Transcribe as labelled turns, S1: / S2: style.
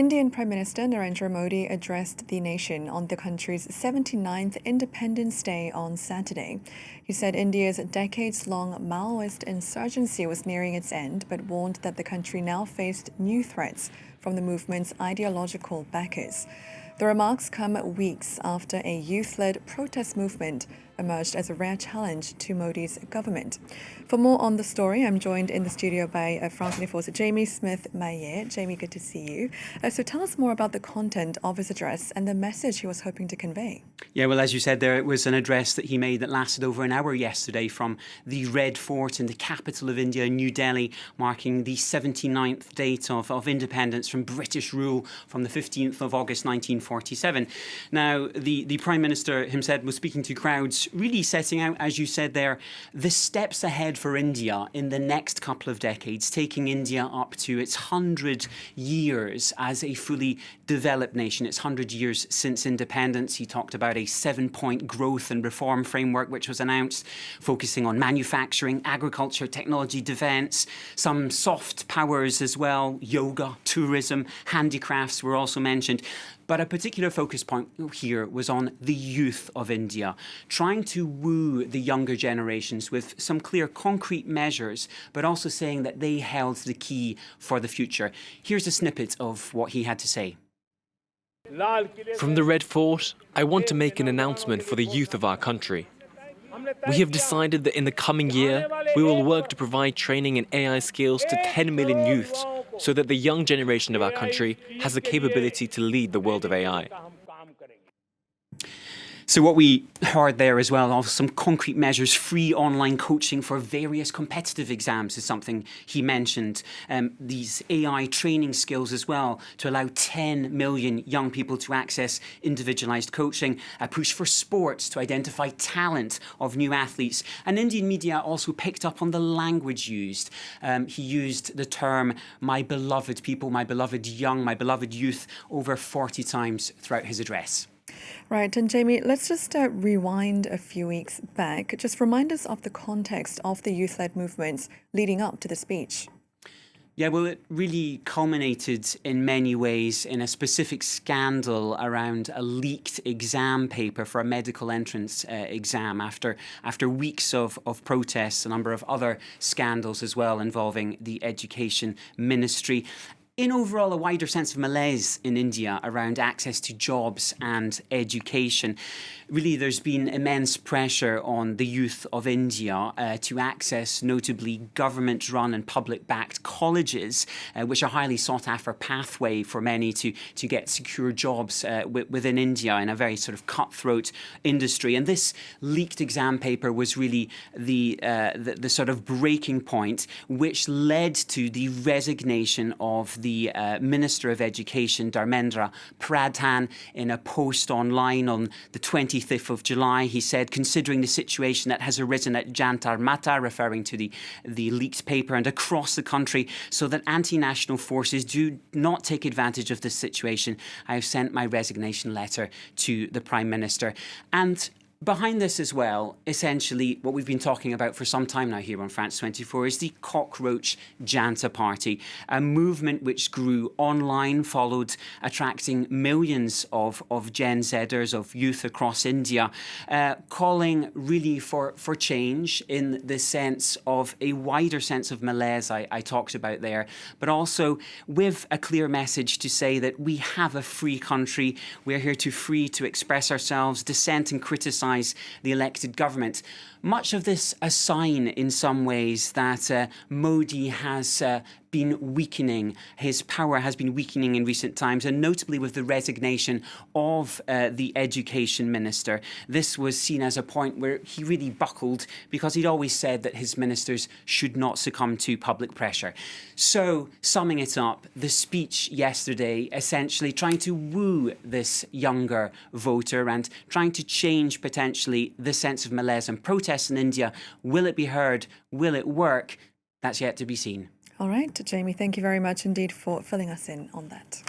S1: Indian Prime Minister Narendra Modi addressed the nation on the country's 79th Independence Day on Saturday. He said India's decades-long Maoist insurgency was nearing its end, but warned that the country now faced new threats from the movement's ideological backers. The remarks come weeks after a youth-led protest movement emerged as a rare challenge to Modi's government. For more on the story, I'm joined in the studio by France 24's Jamie Smith-Maillet. Jamie, good to see you. So tell us more about the content of his address and the message he was hoping to convey.
S2: Yeah, well, as you said there, it was an address that he made that lasted over an hour yesterday from the Red Fort in the capital of India, New Delhi, marking the 79th date of independence from British rule from the 15th of August 1947. Now, the Prime Minister himself was speaking to crowds, really setting out, as you said there, the steps ahead for India in the next couple of decades, taking India up to its 100 years as a fully developed nation. It's 100 years since independence. He talked about a 7-point growth and reform framework which was announced, focusing on manufacturing, agriculture, technology, defence, some soft powers as well, yoga, tourism, handicrafts were also mentioned. But a particular focus point here was on the youth of India, trying to woo the younger generations with some clear concrete measures, but also saying that they held the key for the future. Here's a snippet of what he had to say.
S3: From the Red Fort, I want to make an announcement for the youth of our country. We have decided that in the coming year, we will work to provide training in AI skills to 10 million youths so that the young generation of our country has the capability to lead the world of AI.
S2: So what we heard there as well of some concrete measures, free online coaching for various competitive exams is something he mentioned. These AI training skills as well to allow 10 million young people to access individualised coaching, a push for sports to identify talent of new athletes. And Indian media also picked up on the language used. He used the term "my beloved people," "my beloved young," "my beloved youth" over 40 times throughout his address.
S1: Right, and Jamie, let's just rewind a few weeks back. Just remind us of the context of the youth-led movements leading up to the speech.
S2: Yeah, well, it really culminated in many ways in a specific scandal around a leaked exam paper for a medical entrance exam after weeks of protests, a number of other scandals as well involving the Education Ministry. In overall, a wider sense of malaise in India around access to jobs and education. Really, there's been immense pressure on the youth of India to access notably government-run and public-backed colleges, which are a highly sought-after pathway for many to get secure jobs within India in a very sort of cutthroat industry. And this leaked exam paper was really the sort of breaking point, which led to the resignation of the Minister of Education, Dharmendra Pradhan, in a post online on the 25th of July. He said, considering the situation that has arisen at Jantar Mata, referring to the leaked paper, and across the country, so that anti-national forces do not take advantage of this situation, I have sent my resignation letter to the Prime Minister. And behind this as well, essentially, what we've been talking about for some time now here on France 24 is the Cockroach Janta Party, a movement which grew online, followed attracting millions of Gen Zers, of youth across India, calling really for change in the sense of a wider sense of malaise I talked about there, but also with a clear message to say that we have a free country, we're here to express ourselves, dissent and criticise the elected government. Much of this a sign in some ways that Modi has been weakening. His power has been weakening in recent times, and notably with the resignation of the Education Minister. This was seen as a point where he really buckled because he'd always said that his ministers should not succumb to public pressure. So, summing it up, the speech yesterday essentially trying to woo this younger voter and trying to change potentially the sense of malaise and protest in India. Will it be heard? Will it work? That's yet to be seen.
S1: All right, Jamie, thank you very much indeed for filling us in on that.